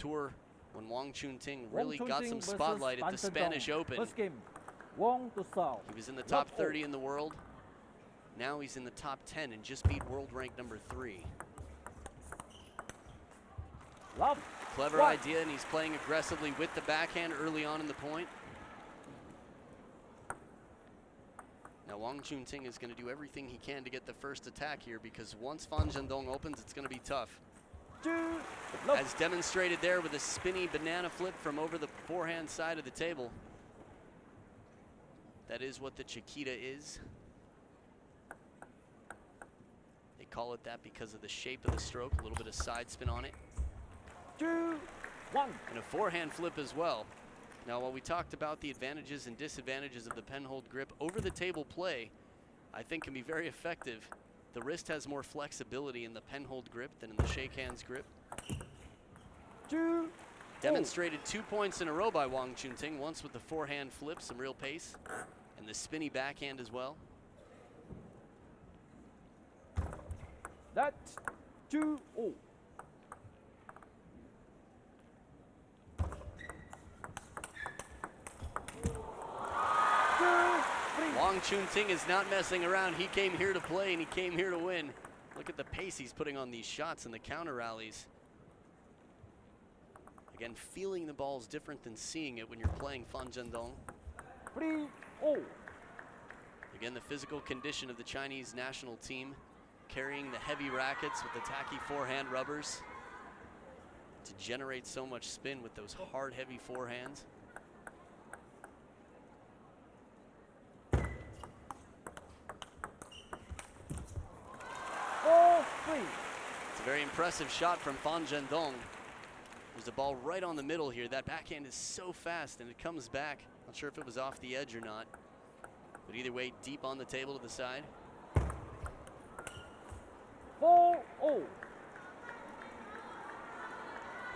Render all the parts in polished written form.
tour when Wang Chun-Ting really got some spotlight at the Spanish Open. First game, Wong to solve. He was in the top 30 in the world. Now he's in the top 10 and just beat world rank number 3. Love. Clever idea, and he's playing aggressively with the backhand early on in the point. Now Wang Chun-Ting is going to do everything he can to get the first attack here, because once Zhendong opens, it's going to be tough. As demonstrated there with a spinny banana flip from over the forehand side of the table. That is what the Chiquita is. They call it that because of the shape of the stroke, a little bit of side spin on it. 2, 1. And a forehand flip as well. Now, while we talked about the advantages and disadvantages of the penhold grip, over the table play, I think can be very effective. The wrist has more flexibility in the penhold grip than in the shake hands grip. 2. Demonstrated 2 points in a row by Wang Chun-Ting, once with the forehand flip, some real pace, and the spinny backhand as well. That's 2-0. Wang Chun-Ting is not messing around. He came here to play and he came here to win. Look at the pace he's putting on these shots and the counter rallies. Again, feeling the ball is different than seeing it when you're playing Zhendong. 3-0. Again, the physical condition of the Chinese national team, carrying the heavy rackets with the tacky forehand rubbers to generate so much spin with those hard, heavy forehands. It's a very impressive shot from Zhendong. There's a ball right on the middle here. That backhand is so fast and it comes back. Not sure if it was off the edge or not, but either way, deep on the table to the side. 4-0.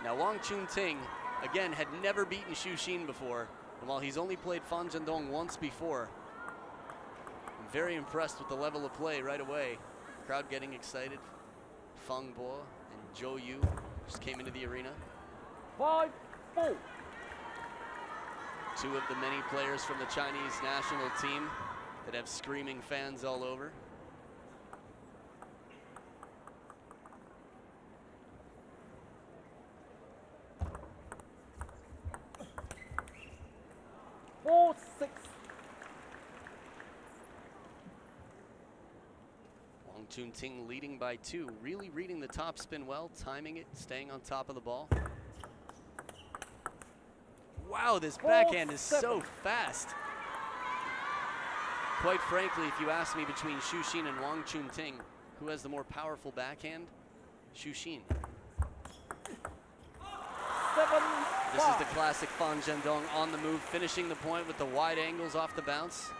Now Wang Chun-Ting, again, had never beaten Xu Xin before, and while he's only played Zhendong once before, I'm very impressed with the level of play right away. Crowd getting excited. Feng Bo and Zhou Yu just came into the arena. 5-4. 2 of the many players from the Chinese national team that have screaming fans all over. Wang Chun-Ting leading by 2, really reading the top spin well, timing it, staying on top of the ball. Wow, this backhand is so fast. Quite frankly, if you ask me between Xu Xin and Wang Chun-Ting, who has the more powerful backhand? Xu Xin. This is the classic Zhendong on the move, finishing the point with the wide angles off the bounce.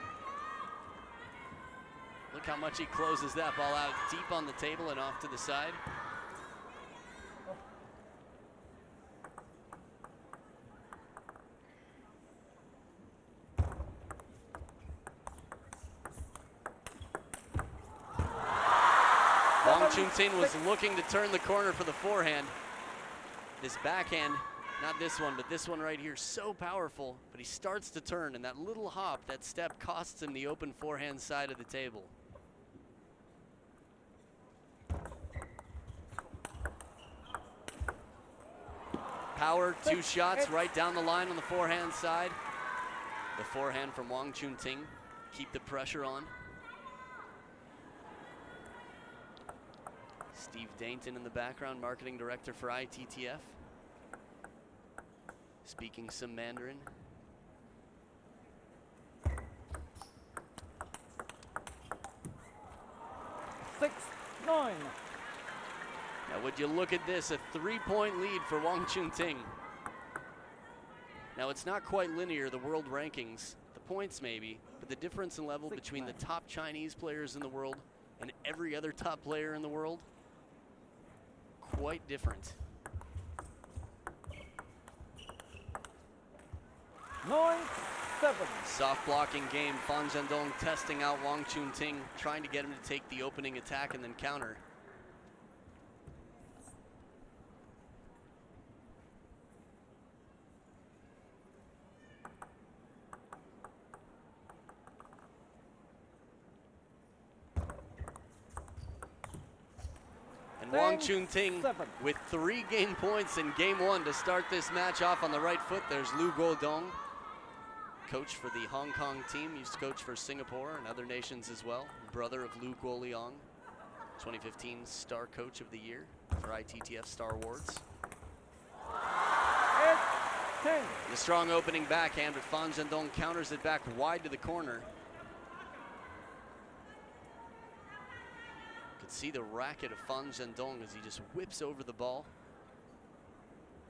Look how much he closes that ball out deep on the table and off to the side. Wang Chun-Ting was looking to turn the corner for the forehand. This backhand, not this one, but this one right here, so powerful, but he starts to turn, and that little hop, that step, costs him the open forehand side of the table. Power, 2 shots right down the line on the forehand side. The forehand from Wang Chun-Ting, keep the pressure on. Steve Dainton in the background, marketing director for ITTF. Speaking some Mandarin. 6-9. Now would you look at this, a 3-point lead for Wang Chun-Ting. Now it's not quite linear, the world rankings, the points maybe, but the difference in level between the top Chinese players in the world and every other top player in the world, quite different. 9-7. Soft blocking game, Zhendong testing out Wang Chun-Ting, trying to get him to take the opening attack and then counter. Wong Chun Ting 7. with 3 game points in game 1 to start this match off on the right foot. There's Lu Guodong, coach for the Hong Kong team, used to coach for Singapore and other nations as well. Brother of Lu Guoliang, 2015 Star Coach of the Year for ITTF Star Awards. 10. The strong opening backhand, but Fan Zhendong counters it back wide to the corner. Could see the racket of Fan Zhendong as he just whips over the ball.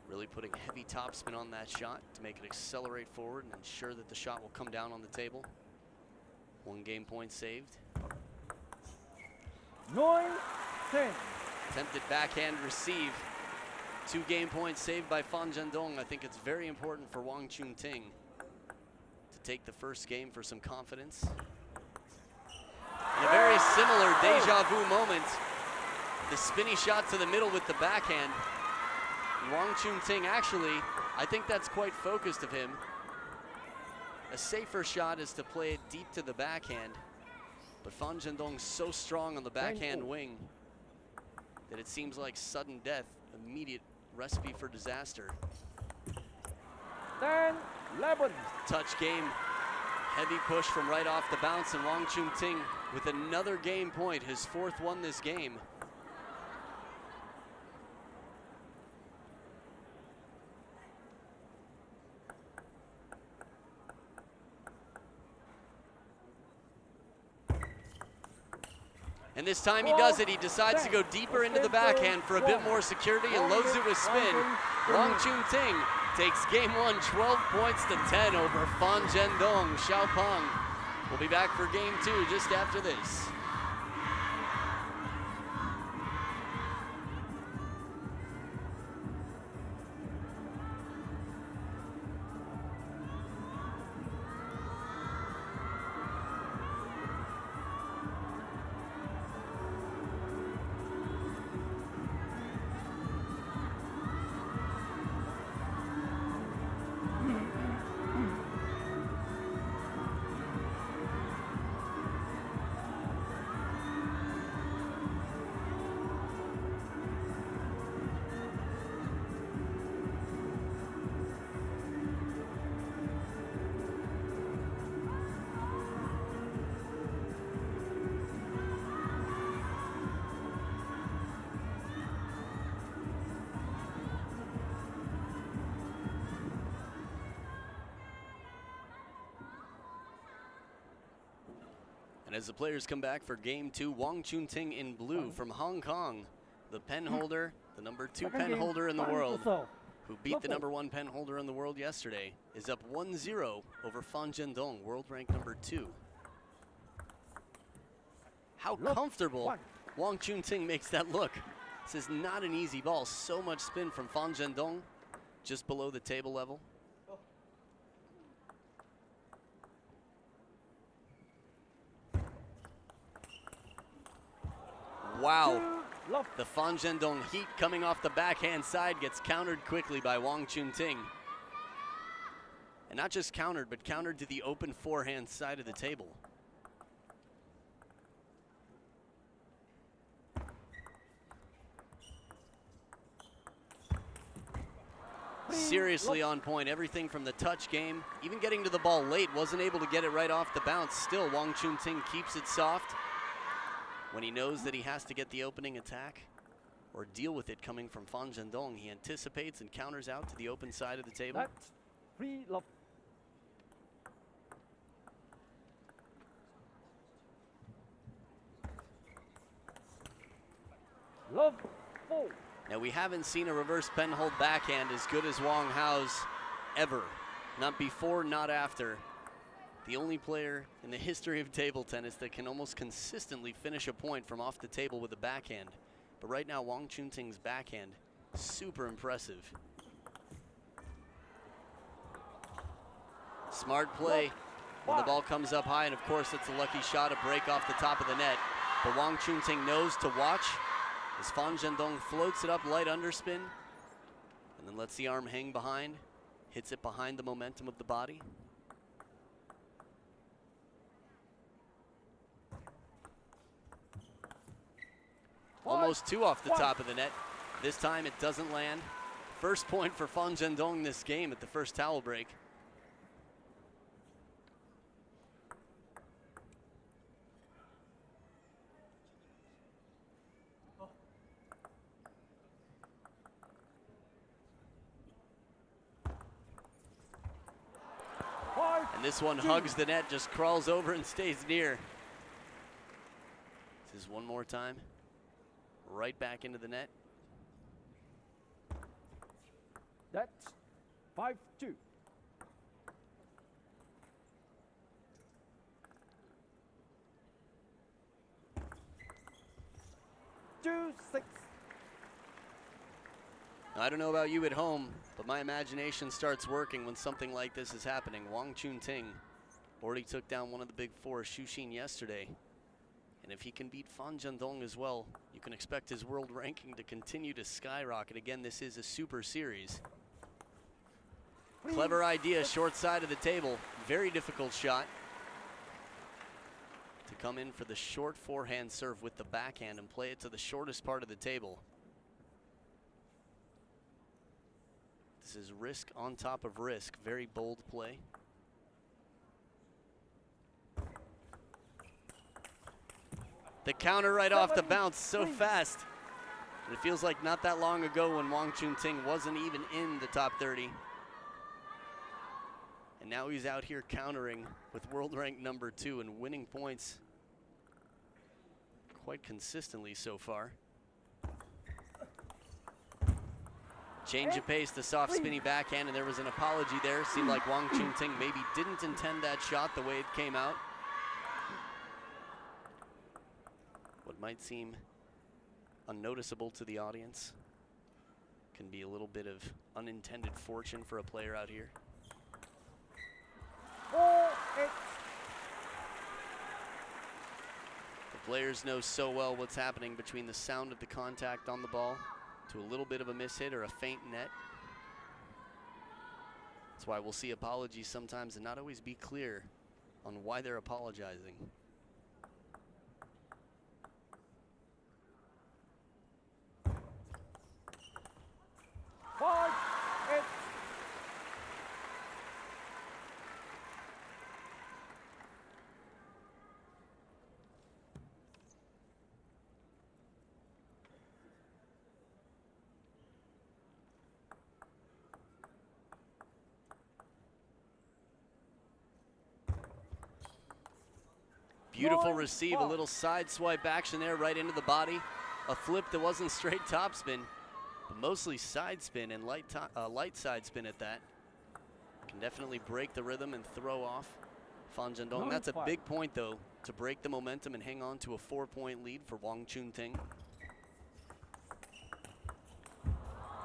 Really putting heavy topspin on that shot to make it accelerate forward and ensure that the shot will come down on the table. 1 game point saved. 9, 10. Attempted backhand receive. 2 game points saved by Fan Zhendong. I think it's very important for Wong Chun Ting to take the first game for some confidence. In a very similar deja vu moment, the spinny shot to the middle with the backhand. Wong Chun Ting actually, I think that's quite focused of him. A safer shot is to play it deep to the backhand, but Fan Zhendong's so strong on the backhand wing that it seems like sudden death, immediate recipe for disaster. 10, 11. Touch game, heavy push from right off the bounce, and Wong Chun Ting with another game point, his 4th one this game. And this time he does it. He decides to go deeper into the backhand for a bit more security and loads it with spin. Wong Chun Ting takes game 1, 12 points to 10 over Fan Zhendong. Xiaopeng will be back for game 2 just after this. As the players come back for game 2, Wong Chun Ting in blue from Hong Kong, the pen holder, the number 2 pen holder in the world, who beat the number 1 pen holder in the world yesterday, is up 1-0 over Fan Zhendong, world rank number 2. How comfortable Wong Chun Ting makes that look. This is not an easy ball. So much spin from Fan Zhendong, just below the table level. Wow, the Fan Zhendong heat coming off the backhand side gets countered quickly by Wong Chun Ting. And not just countered, but countered to the open forehand side of the table. Seriously on point, everything from the touch game, even getting to the ball late, wasn't able to get it right off the bounce. Still, Wong Chun Ting keeps it soft. When he knows that he has to get the opening attack or deal with it coming from Fan Zhendong, he anticipates and counters out to the open side of the table. That's 3 love. Love 4. Now we haven't seen a reverse pen hold backhand as good as Wong Hao's ever. Not before, not after. The only player in the history of table tennis that can almost consistently finish a point from off the table with a backhand. But right now, Wong Chun Ting's backhand, super impressive. Smart play when the ball comes up high, and of course it's a lucky shot, a break off the top of the net. But Wong Chun Ting knows to watch as Fan Zhendong floats it up light underspin, and then lets the arm hang behind, hits it behind the momentum of the body. Almost 2 off the top of the net. This time it doesn't land. First point for Zhendong this game at the first towel break. And this one hugs the net, just crawls over and stays near. This is one more time. Right back into the net. That's 5-2. 2-6. I don't know about you at home, but my imagination starts working when something like this is happening. Ting already took down one of the big four, Shuxin, yesterday. And if he can beat Zhendong as well, you can expect his world ranking to continue to skyrocket. Again, this is a super series. Clever idea, short side of the table. Very difficult shot. To come in for the short forehand serve with the backhand and play it to the shortest part of the table. This is risk on top of risk. Very bold play. The counter right off the bounce, so fast. And it feels like not that long ago when Ting wasn't even in the top 30. And now he's out here countering with world rank number 2 and winning points quite consistently so far. Change of pace, the soft spinny backhand, and there was an apology there. Seemed like Ting maybe didn't intend that shot the way it came out. What might seem unnoticeable to the audience can be a little bit of unintended fortune for a player out here. 4-8. The players know so well what's happening between the sound of the contact on the ball to a little bit of a mishit or a faint net. That's why we'll see apologies sometimes and not always be clear on why they're apologizing. Beautiful receive, a little side swipe action there right into the body. A flip that wasn't straight topspin, but mostly side spin and light side spin at that. Can definitely break the rhythm and throw off Zhendong. That's a big point though, to break the momentum and hang on to a 4-point lead for Ting.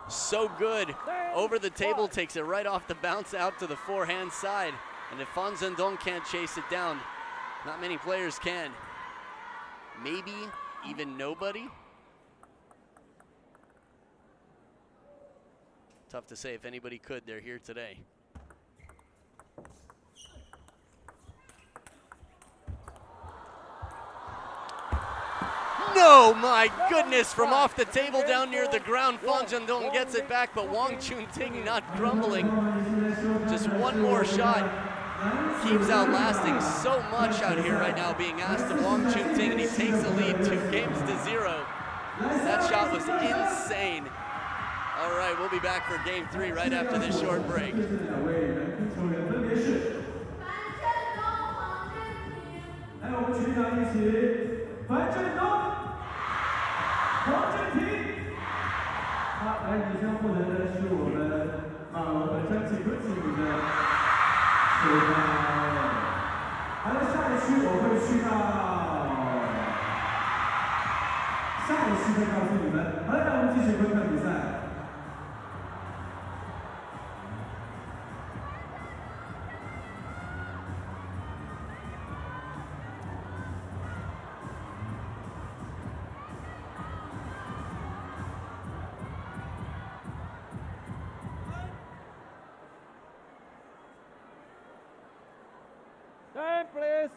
So good, over the table, takes it right off the bounce out to the forehand side. And if Zhendong can't chase it down, not many players can. Maybe even nobody. Tough to say if anybody could, they're here today. No, my goodness, from off the table down near the ground, Zhendong gets it back, but Ting not grumbling. Just one more shot. Keeps outlasting so much out here right now, being asked of Ting, and he takes the lead 2-0. That shot was insane. All right, we'll be back for game 3 right after this short break. Time, please.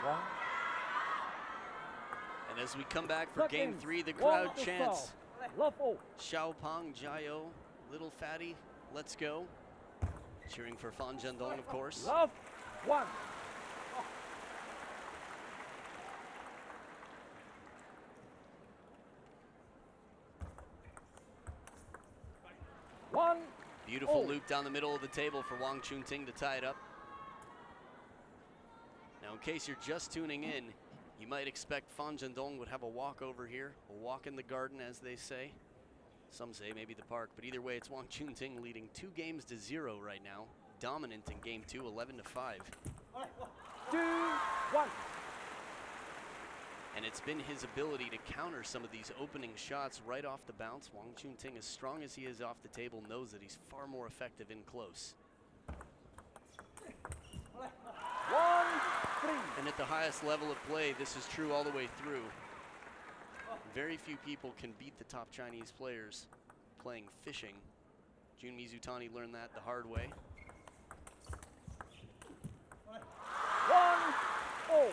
1. And as we come back for game 3, the crowd chants, Love all. Xiaopang, Jiao, little fatty, let's go. Cheering for Fan Zhendong, of course. Love 1. One. Beautiful loop down the middle of the table for Wang Chun-Ting to tie it up. Now, in case you're just tuning in, you might expect Fan Zhendong would have a walk over here, a walk in the garden, as they say. Some say maybe the park, but either way, it's Wang Chun-Ting leading 2 games to 0 right now. Dominant in game 2, 11-5. 2, 1. And it's been his ability to counter some of these opening shots right off the bounce. Wang Chun-Ting, as strong as he is off the table, knows that he's far more effective in close. 1, 3. And at the highest level of play, this is true all the way through. Very few people can beat the top Chinese players playing fishing. Jun Mizutani learned that the hard way. 1-0.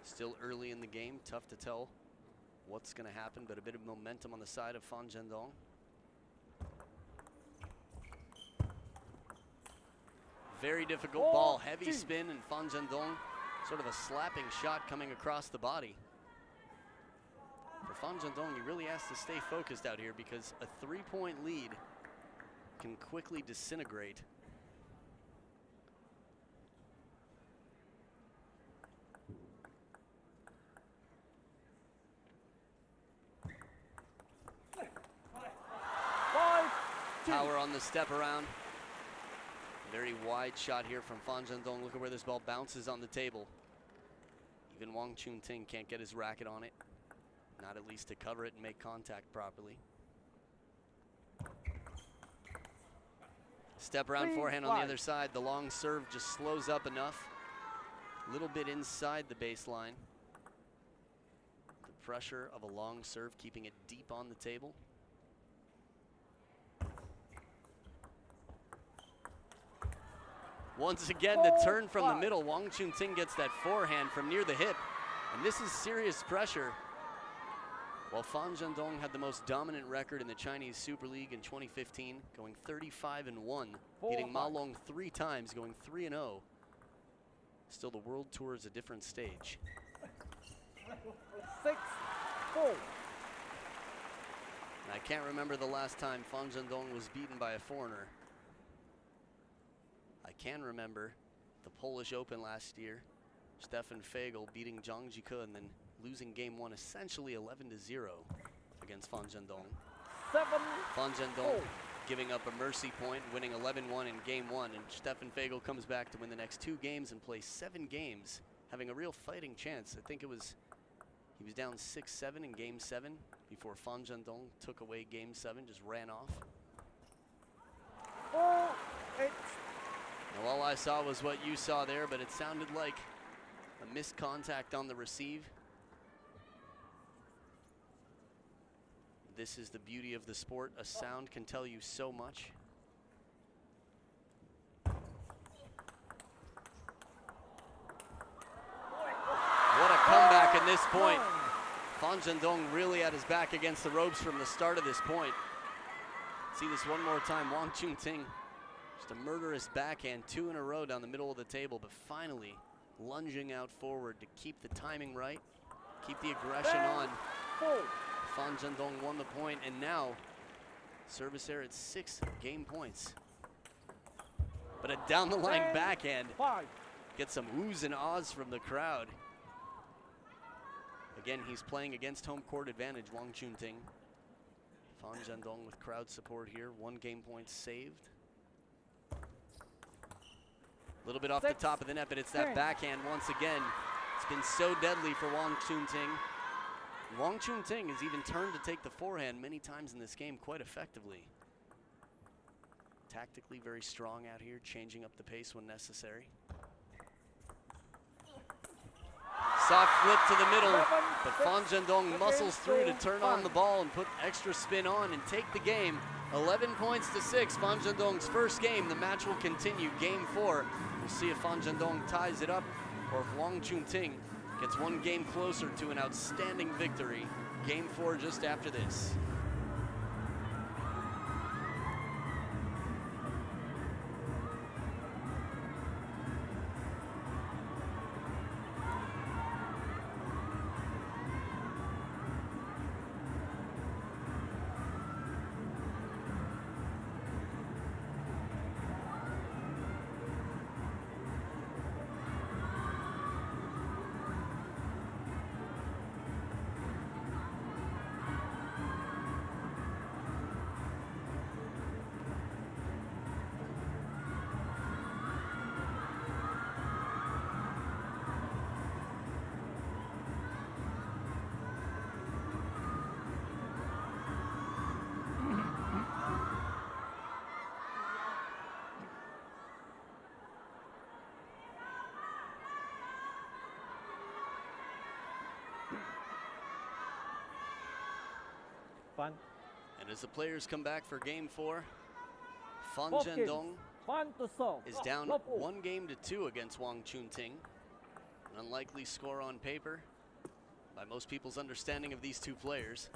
Still early in the game, tough to tell what's going to happen, but a bit of momentum on the side of Fan Zhendong. Very difficult ball, heavy spin, and Fan Zhendong, sort of a slapping shot coming across the body. For Fan Zhendong, he really has to stay focused out here because a 3-point lead can quickly disintegrate. Power on the step around. Very wide shot here from Fan Zhendong. Look at where this ball bounces on the table. Even Wang Chun-Ting can't get his racket on it. Not at least to cover it and make contact properly. Step around forehand on the other side. The long serve just slows up enough. A little bit inside the baseline. The pressure of a long serve keeping it deep on the table. Once again, the turn from the middle. Wang Chun-Ting gets that forehand from near the hip. And this is serious pressure. While Fan Zhendong had the most dominant record in the Chinese Super League in 2015, going 35-1, beating Ma Long 3 times, going 3-0. Still, the World Tour is a different stage. 6-4. And I can't remember the last time Fan Zhendong was beaten by a foreigner. I can remember the Polish Open last year, Stefan Fagel beating Zhang Jike and then losing game 1 essentially 11-0 against Fan Zhendong. 7. Fan Zhendong giving up a mercy point, winning 11-1 in game 1, and Stefan Fagel comes back to win the next 2 games and play 7 games, having a real fighting chance. I think he was down 6-7 in game 7 before Fan Zhendong took away game 7, just ran off. 4-8. Now, all I saw was what you saw there, but it sounded like a missed contact on the receive. This is the beauty of the sport. A sound can tell you so much. What a comeback at this point. Fan Zhendong really had his back against the ropes from the start of this point. See this one more time. Wang Chun-Ting, just a murderous backhand, 2 in a row down the middle of the table, but finally lunging out forward to keep the timing right, keep the aggression on. Fan Zhendong won the point, and now service error at 6 game points. But a down the line backhand. Get some oohs and ahs from the crowd. Again, he's playing against home court advantage, Wang Chun-Ting. Fan Zhendong with crowd support here, 1 game point saved. A little bit off the top of the net, but it's that backhand once again. It's been so deadly for Wang Chun-Ting. Wang Chun-Ting has even turned to take the forehand many times in this game quite effectively. Tactically very strong out here, changing up the pace when necessary. Soft flip to the middle, but Fan Zhendong muscles through to turn on the ball and put extra spin on and take the game 11 points to 6, Fan Zhendong's first game. The match will continue, game 4. We'll see if Fan Zhendong ties it up or if Wang Chun-Ting gets one game closer to an outstanding victory. Game 4 just after this. Fan. And as the players come back for game 4, Fan Fourth game. Zhendong Fan to serve. is down Love all. 1 game to 2 against Wang Chun-Ting. An unlikely score on paper by most people's understanding of these two players.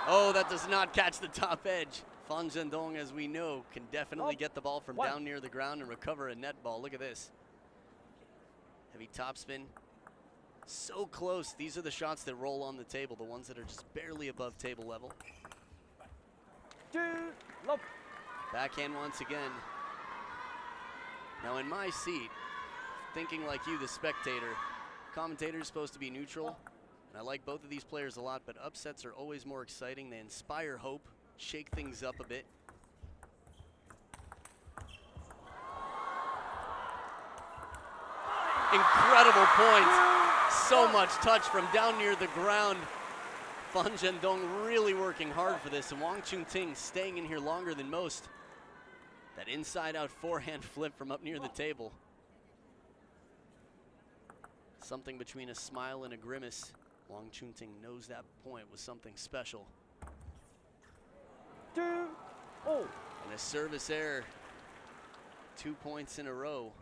Oh, that does not catch the top edge. Fan Zhendong, as we know, can definitely get the ball from down near the ground and recover a net ball. Look at this. Heavy topspin. So close. These are the shots that roll on the table, the ones that are just barely above table level. 2 love. Backhand once again. Now in my seat, thinking like you, the spectator, commentator is supposed to be neutral, and I like both of these players a lot, but upsets are always more exciting. They inspire hope, shake things up a bit. Incredible points. So much touch from down near the ground. Fan Zhendong really working hard for this, and Wang Chun-Ting staying in here longer than most. That inside-out forehand flip from up near the table. Something between a smile and a grimace. Wang Chun-Ting knows that point was something special. 2 all. And a service error. 2 points in a row.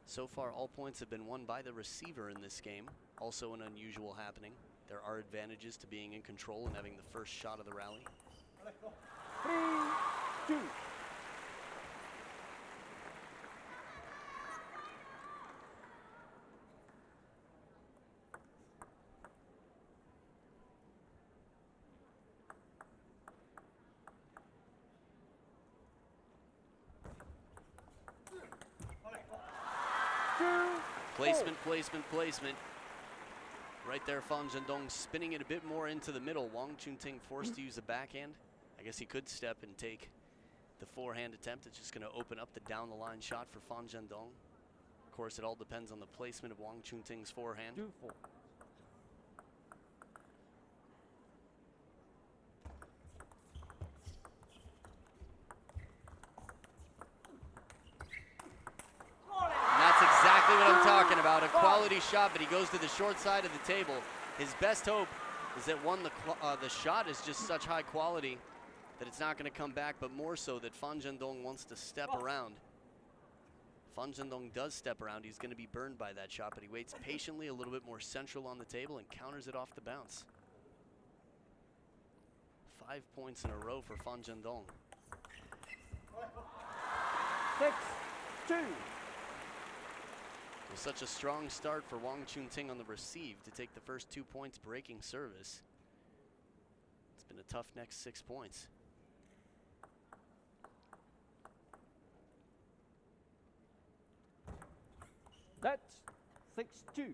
So far, all points have been won by the receiver in this game. Also an unusual happening. There are advantages to being in control and having the first shot of the rally. 3 2. Placement, placement, placement. Right there, Fan Zhendong spinning it a bit more into the middle. Wang Chun-Ting forced to use the backhand. I guess he could step and take the forehand attempt. It's just going to open up the down-the-line shot for Fan Zhendong. Of course, it all depends on the placement of Wang Chun-Ting's forehand. 2 4. What I'm talking about, a quality shot, but he goes to the short side of the table. His best hope is that the shot is just such high quality that it's not going to come back, but more so that Fan Zhendong wants to step around. Fan Zhendong does step around. He's going to be burned by that shot, but he waits patiently a little bit more central on the table and counters it off the bounce. 5 points in a row for Fan Zhendong. 6 2. With such a strong start for Wang Chun-Ting on the receive to take the first 2 points breaking service. It's been a tough next 6 points. That's 6 2.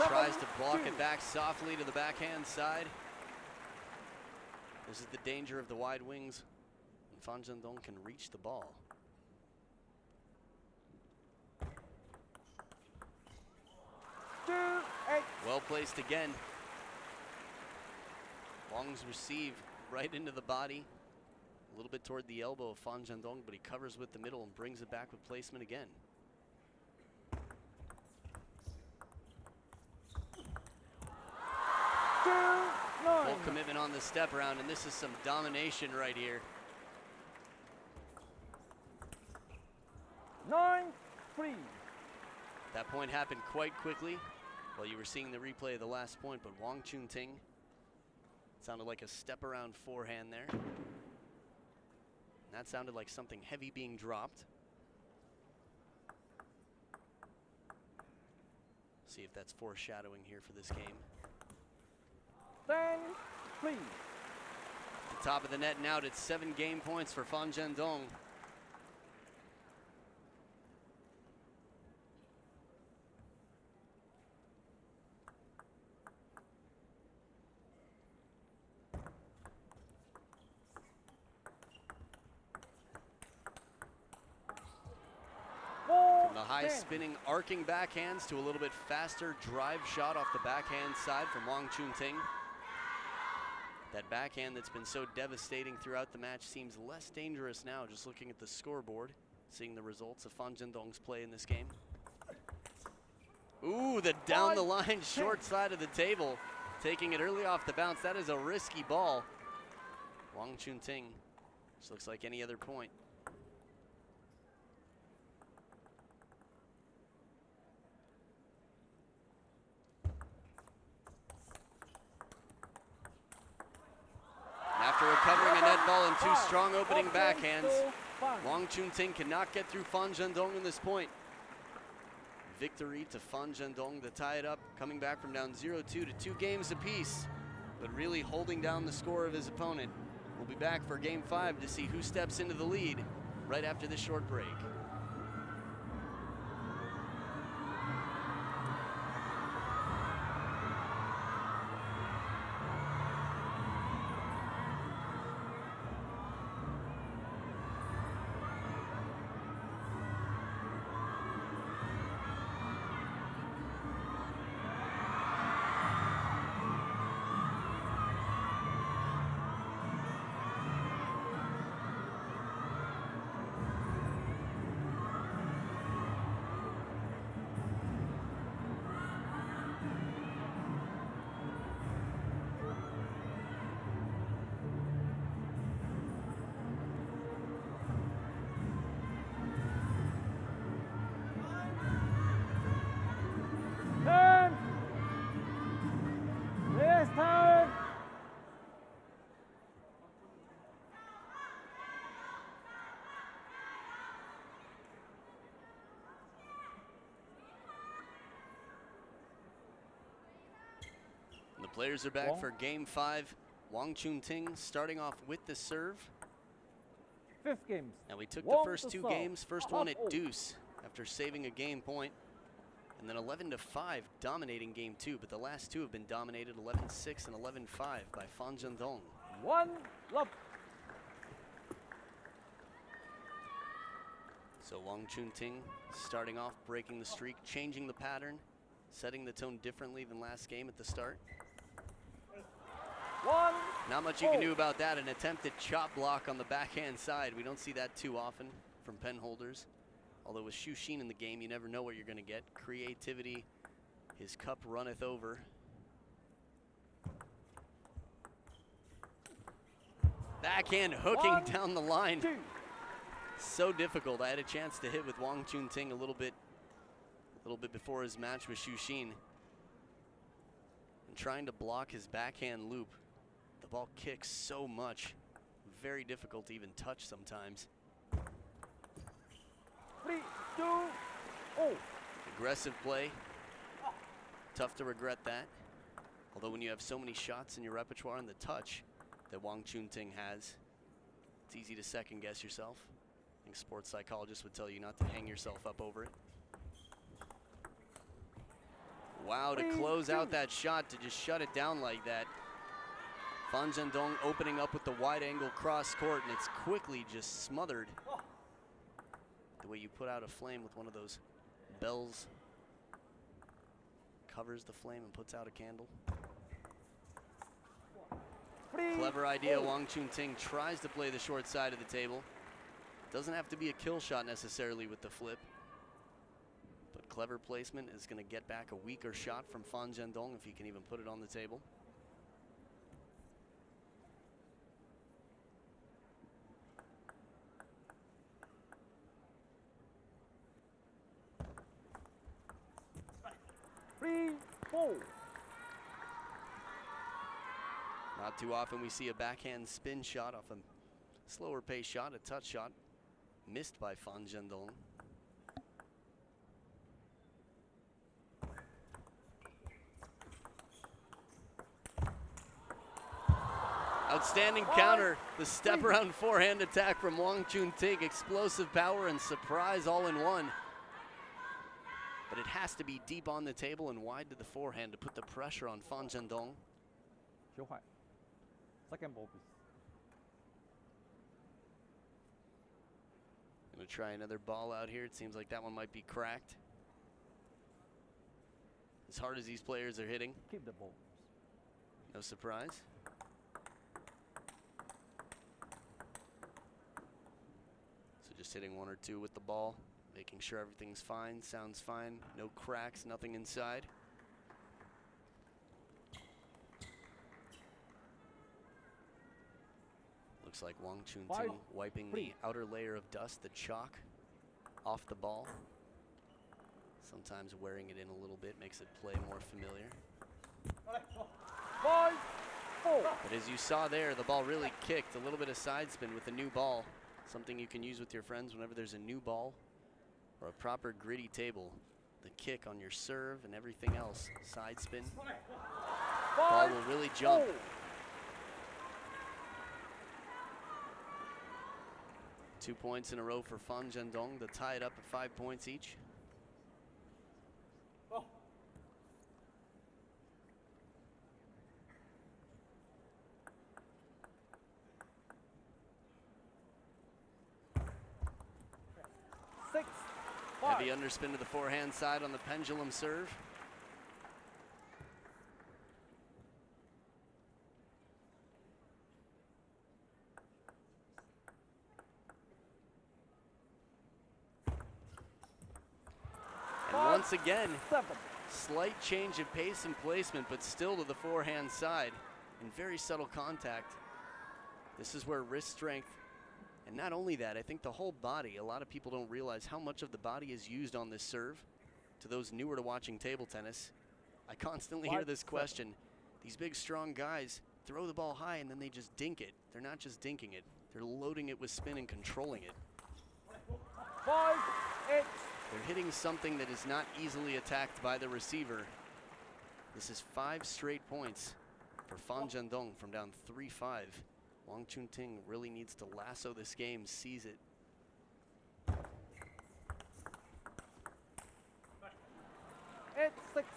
Tries to block it back softly to the backhand side. This is the danger of the wide wings. And Fan Zhendong can reach the ball. Well placed again. Wang's receive right into the body. A little bit toward the elbow of Fan Zhendong, but he covers with the middle and brings it back with placement again. full commitment on the step round, and this is some domination right here. 9-3. That point happened quite quickly. Well, you were seeing the replay of the last point, but Wong Chun Ting sounded like a step around forehand there. And that sounded like something heavy being dropped. See if that's foreshadowing here for this game. 10-3. At the top of the net now, it's 7 game points for Fan Zhendong. From the high spinning arcing backhands to a little bit faster drive shot off the backhand side from Wong Chun Ting. That backhand that's been so devastating throughout the match seems less dangerous now, just looking at the scoreboard, seeing the results of Fan Zhendong's play in this game. Ooh, the down the line short side of the table, taking it early off the bounce. That is a risky ball. Wong Chun Ting, just looks like any other point. After recovering a net ball and 2 strong opening backhands, Wong Chun Ting cannot get through Fan Zhendong in this point. Victory to Fan Zhendong to tie it up, coming back from down 0-2 to 2 games apiece, but really holding down the score of his opponent. We'll be back for game 5 to see who steps into the lead right after this short break. The players are back for game 5. Wong Chun Ting starting off with the serve. 5th game. Now we took the first 2 games. First one at deuce after saving a game point. And then 11-5 dominating game 2. But the last 2 have been dominated 11-6 and 11-5 by Fan Zhendong. 1 love. So Wong Chun Ting starting off, breaking the streak, changing the pattern, setting the tone differently than last game at the start. 1. Not much you can do about that. An attempted chop block on the backhand side. We don't see that too often from pen holders. Although with Xu Xin in the game, you never know what you're going to get. Creativity, his cup runneth over. Backhand hooking down the line. 2. So difficult. I had a chance to hit with Wong Chun Ting a little bit before his match with Xu Xin. And trying to block his backhand loop. The ball kicks so much. Very difficult to even touch sometimes. 3, 2, 0. Aggressive play. Tough to regret that. Although when you have so many shots in your repertoire and the touch that Wong Chun Ting has, it's easy to second guess yourself. I think sports psychologists would tell you not to hang yourself up over it. Wow, to close out that shot, to just shut it down like that. Fan Zhendong opening up with the wide angle cross court, and it's quickly just smothered. The way you put out a flame with one of those bells, covers the flame and puts out a candle. 3, Clever idea. Wong Chun Ting tries to play the short side of the table. Doesn't have to be a kill shot necessarily with the flip, but clever placement is going to get back a weaker shot from Fan Zhendong if he can even put it on the table. 4. Not too often we see a backhand spin shot off a slower pace shot, a touch shot, missed by Zhendong. Outstanding counter, the step around forehand attack from Wang Chun Ting, explosive power and surprise all in one. But it has to be deep on the table and wide to the forehand to put the pressure on Zhendong. Second ball, please. Gonna try another ball out here. It seems like that one might be cracked. As hard as these players are hitting. Keep the ball. No surprise. So just hitting 1 or 2 with the ball, making sure everything's fine, sounds fine, no cracks, nothing inside. Looks like Wang Chun Ting wiping the outer layer of dust, the chalk, off the ball. Sometimes wearing it in a little bit makes it play more familiar. 5, 4. But as you saw there, the ball really kicked. A little bit of side spin with a new ball. Something you can use with your friends whenever there's a new ball or a proper gritty table. The kick on your serve and everything else. Side spin. Ball will really jump. 4. 2 points in a row for Zhendong to tie it up at 5 points each. Heavy underspin to the forehand side on the pendulum serve. And once again, 7. slight change of pace and placement, but still to the forehand side and very subtle contact. This is where wrist strength, and not only that, I think the whole body, a lot of people don't realize how much of the body is used on this serve. To those newer to watching table tennis, I constantly hear this question. These big, strong guys throw the ball high and then they just dink it. They're not just dinking it, they're loading it with spin and controlling it. 5, 8. They're hitting something that is not easily attacked by the receiver. This is 5 straight points for Zhendong from down 3-5. Wang Chun Ting really needs to lasso this game, seize it. 8, 6.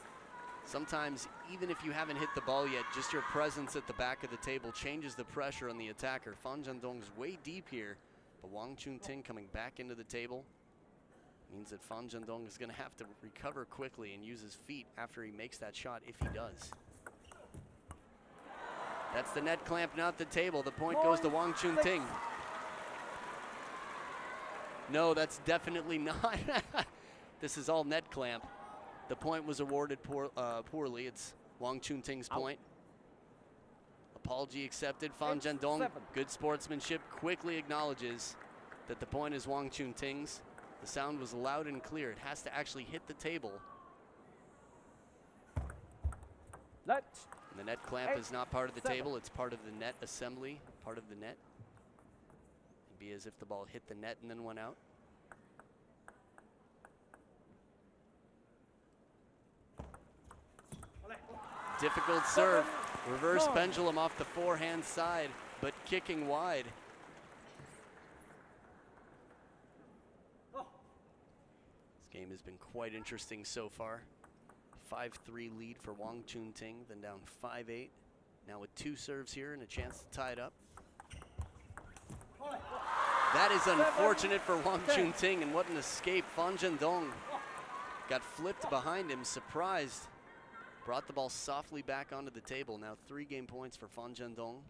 Sometimes, even if you haven't hit the ball yet, just your presence at the back of the table changes the pressure on the attacker. Zhendong's way deep here, but Wang Chun Ting coming back into the table means that Zhendong is going to have to recover quickly and use his feet after he makes that shot, if he does. That's the net clamp, not the table. The point goes to Wang Chun Ting. No, that's definitely not. This is all net clamp. The point was awarded poorly. It's Wang Chun Ting's point. Apology accepted. Zhendong, good sportsmanship, quickly acknowledges that the point is Wang Chun Ting's. The sound was loud and clear. It has to actually hit the table. Let's. The net clamp is not part of the table, it's part of the net assembly, part of the net. It'd be as if the ball hit the net and then went out. Difficult serve, reverse pendulum off the forehand side, but kicking wide. This game has been quite interesting so far. 5-3 lead for Wang Chun Ting, then down 5-8. Now with 2 serves here and a chance to tie it up. That is unfortunate for Wang Chun Ting, and what an escape. Zhendong got flipped behind him, surprised. Brought the ball softly back onto the table. Now 3 game points for Zhendong.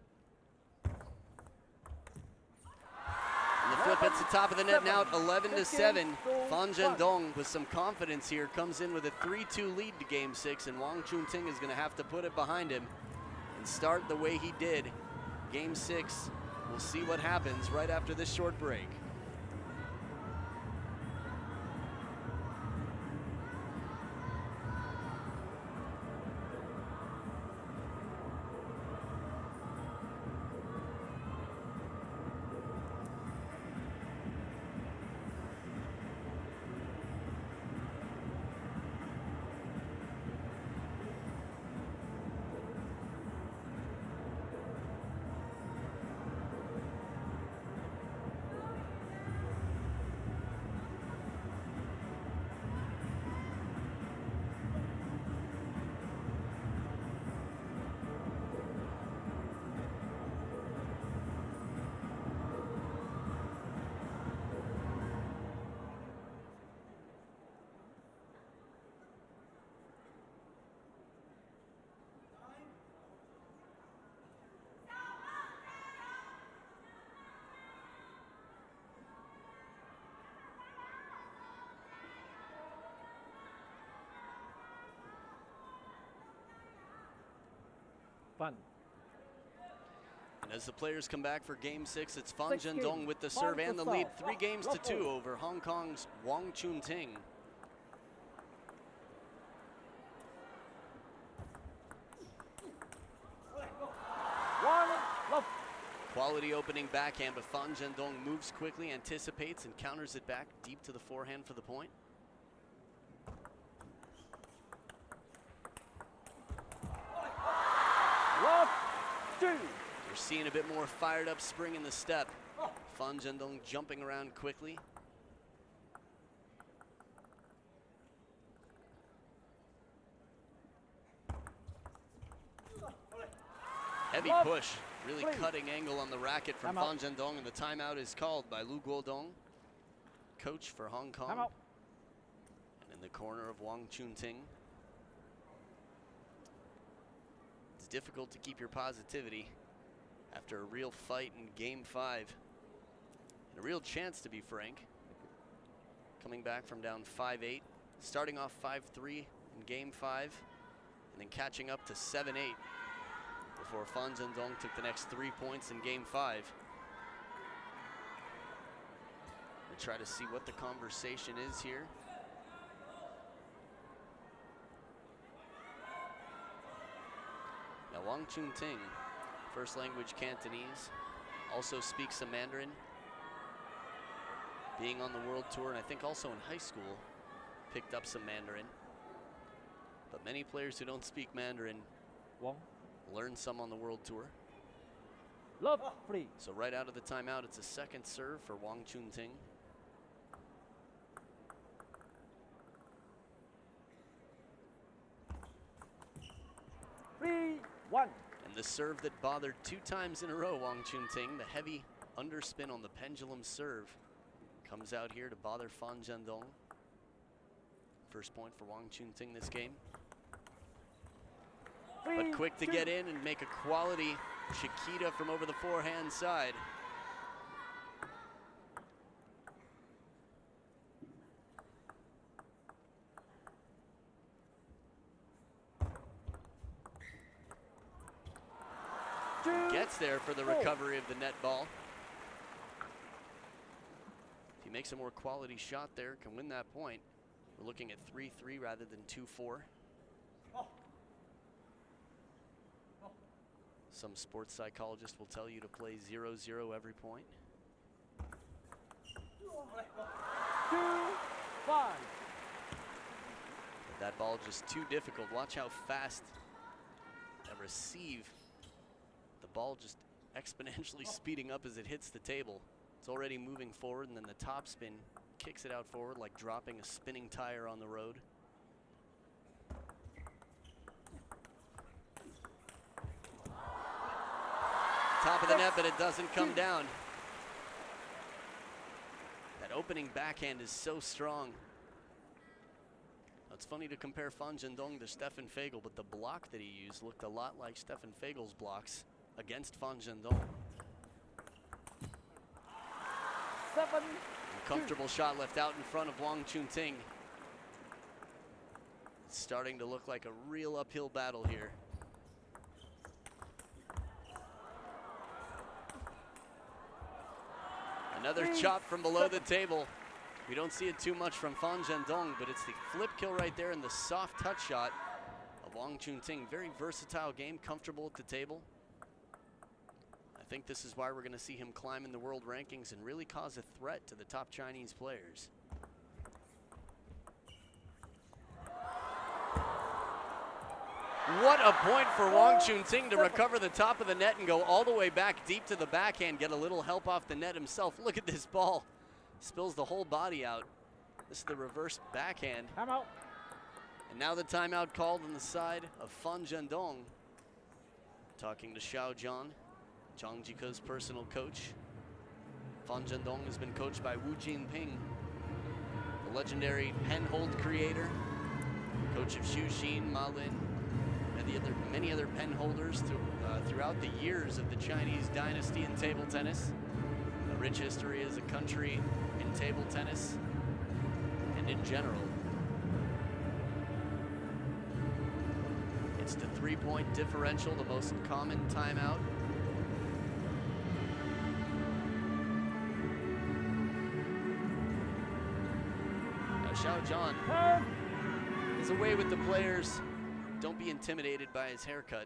And the flip hits the top of the net now at 11-7. Zhendong with some confidence here comes in with a 3-2 lead to game 6, and Wang Chun Ting is going to have to put it behind him and start the way he did. Game 6, we'll see what happens right after this short break. Fun. And as the players come back for Game 6, it's Fan 6 Zhendong game. with the Fan serve to and the lead, serve. 3 games to 2 Ruffle. over Hong Kong's Wong Chun Ting. One. Love. Quality opening backhand, but Fan Zhendong moves quickly, anticipates, and counters it back deep to the forehand for the point. Love. 2. We're seeing a bit more fired up spring in the step. Fan Zhendong jumping around quickly. Heavy Love. push, really Please. cutting angle on the racket from Fan Timeout. Zhendong, and the timeout is called by Lu Guodong, coach for Hong Kong. Time out. And in the corner of Wong Chun Ting. It's difficult to keep your positivity after a real fight in Game 5. And a real chance, to be frank. Coming back from down 5-8, starting off 5-3 in Game 5, and then catching up to 7-8 before Fan Zhendong took the next 3 points in Game 5. We'll try to see what the conversation is here. Now Wong Chun Ting, first language Cantonese, also speaks some Mandarin. Being on the world tour, and I think also in high school, picked up some Mandarin. But many players who don't speak Mandarin Wong. learn some on the world tour. Love. 3. So right out of the timeout, it's a second serve for Wong Chun Ting. Three. 1. And the serve that bothered 2 times in a row Wong Chun Ting, the heavy underspin on the pendulum serve, comes out here to bother Fan Zhendong. First point for Wong Chun Ting this game. 3. But quick to 2. get in and make a quality Chiquita from over the forehand side. Gets there for the recovery of the net ball. If he makes a more quality shot there, can win that point. We're looking at 3-3 rather than 2-4. Some sports psychologist will tell you to play 0-0 every point. 2. 5. But that ball just too difficult. Watch how fast that receive. The ball just exponentially speeding up as it hits the table. It's already moving forward, and then the top spin kicks it out forward like dropping a spinning tire on the road. Top of the net, but it doesn't come down. That opening backhand is so strong. It's funny to compare Fan Zhendong to Stefan Fagel, but the block that he used looked a lot like Stefan Fagel's blocks against Fan Zhendong. 7. Uncomfortable shot left out in front of Wong Chun Ting. It's starting to look like a real uphill battle here. Another chop from below the table. We don't see it too much from Fan Zhendong, but it's the flip kill right there and the soft touch shot of Wong Chun Ting. Very versatile game, comfortable at the table. I think this is why we're going to see him climb in the world rankings and really cause a threat to the top Chinese players. What a point for Wong Chun Ting to recover the top of the net and go all the way back deep to the backhand, get a little help off the net himself. Look at this ball. Spills the whole body out. This is the reverse backhand. Timeout. And now the timeout called on the side of Fan Zhendong. Talking to Xiao Zhan, Zhang Jike's personal coach. Fan Zhendong has been coached by Wu Jinping, the legendary pen-hold creator, coach of Xu Xin, Ma Lin, and many other pen holders throughout the years of the Chinese dynasty in table tennis. A rich history as a country in table tennis and in general. points to 3-point differential, the most common timeout. Now Xiao Zhan is away with the players. Don't be intimidated by his haircut.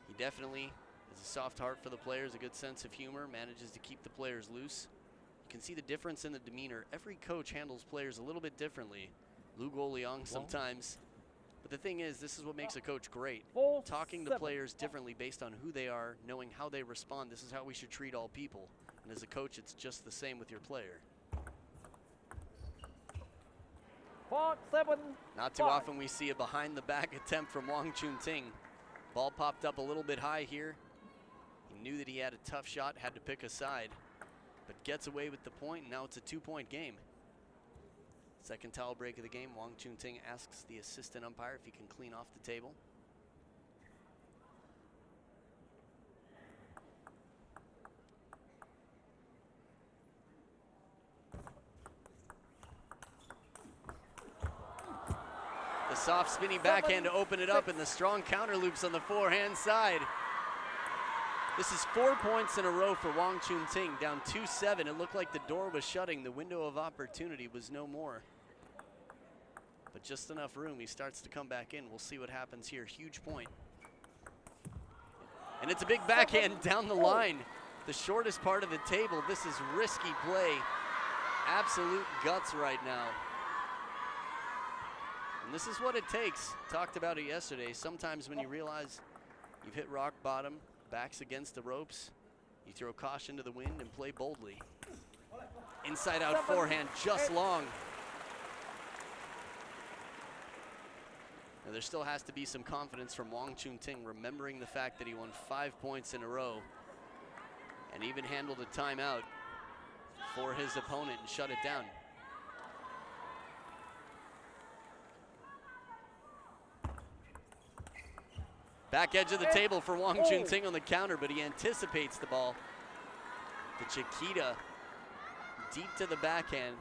He definitely has a soft heart for the players, a good sense of humor, manages to keep the players loose. You can see the difference in the demeanor. Every coach handles players a little bit differently. Lu Guoliang sometimes. But the thing is, this is what makes a coach great. Talking to players differently based on who they are, knowing how they respond. This is how we should treat all people. And as a coach, it's just the same with your player. 4-7. Not too often we see a behind the back attempt from Wang Chun-Ting. Ball popped up a little bit high here. He knew that he had a tough shot, had to pick a side, but gets away with the point, and now it's a 2-point game. Second towel break of the game. Wang Chun-Ting asks the assistant umpire if he can clean off the table. The soft spinny backhand to open it up, and the strong counter loops on the forehand side. This is 4 points in a row for Wang Chun-Ting, down 2-7. It looked like the door was shutting. The window of opportunity was no more. But just enough room. He starts to come back in. We'll see what happens here. Huge point. And it's a big backhand down the line. The shortest part of the table. This is risky play. Absolute guts right now. And this is what it takes. Talked about it yesterday. Sometimes when you realize you've hit rock bottom, back's against the ropes, you throw caution to the wind and play boldly. Inside out forehand, just long. Now there still has to be some confidence from Wang Chun-Ting, remembering the fact that he won 5 points in a row and even handled a timeout for his opponent and shut it down. Back edge of the table for Wang Chun-Ting on the counter, but he anticipates the ball. The Chiquita deep to the backhand.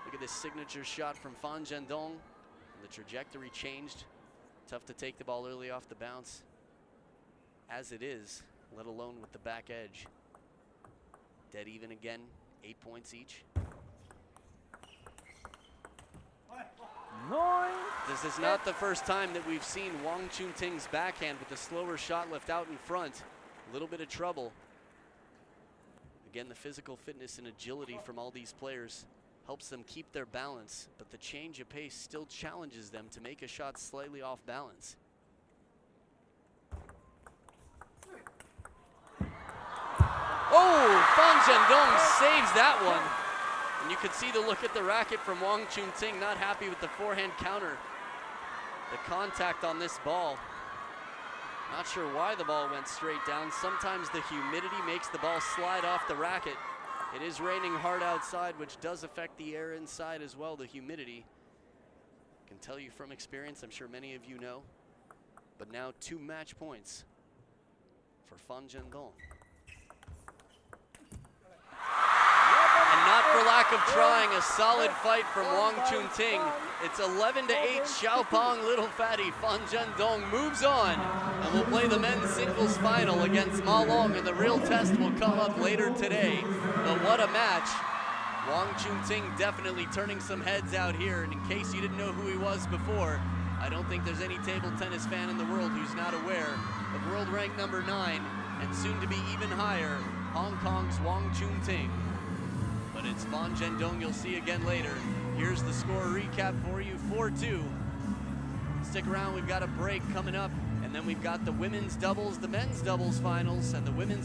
Look at this signature shot from Zhendong. The trajectory changed. Tough to take the ball early off the bounce, as it is, let alone with the back edge. Dead even again, 8 points each. 9. This is not the first time that we've seen Wang Chun-Ting's backhand with the slower shot left out in front. A little bit of trouble. Again, the physical fitness and agility from all these players helps them keep their balance, but the change of pace still challenges them to make a shot slightly off balance. Oh, Zhendong saves that one. And you could see the look at the racket from Wang Chun-Ting, not happy with the forehand counter. The contact on this ball. Not sure why the ball went straight down. Sometimes the humidity makes the ball slide off the racket. It is raining hard outside, which does affect the air inside as well, the humidity. I can tell you from experience, I'm sure many of you know. But now 2 match points for Zhendong. And not for lack of trying, a solid fight from Wang Chun-Ting. It's 11-8, Xiaopeng Little Fatty. Zhendong moves on and will play the men's singles final against Ma Long, and the real test will come up later today. But what a match. Wang Chun-Ting definitely turning some heads out here, and in case you didn't know who he was before, I don't think there's any table tennis fan in the world who's not aware of world rank number 9, and soon to be even higher, Hong Kong's Wang Chun-Ting. But it's Zhendong you'll see again later. Here's the score recap for you, 4-2. Stick around, we've got a break coming up, and then we've got the women's doubles, the men's doubles finals, and the women's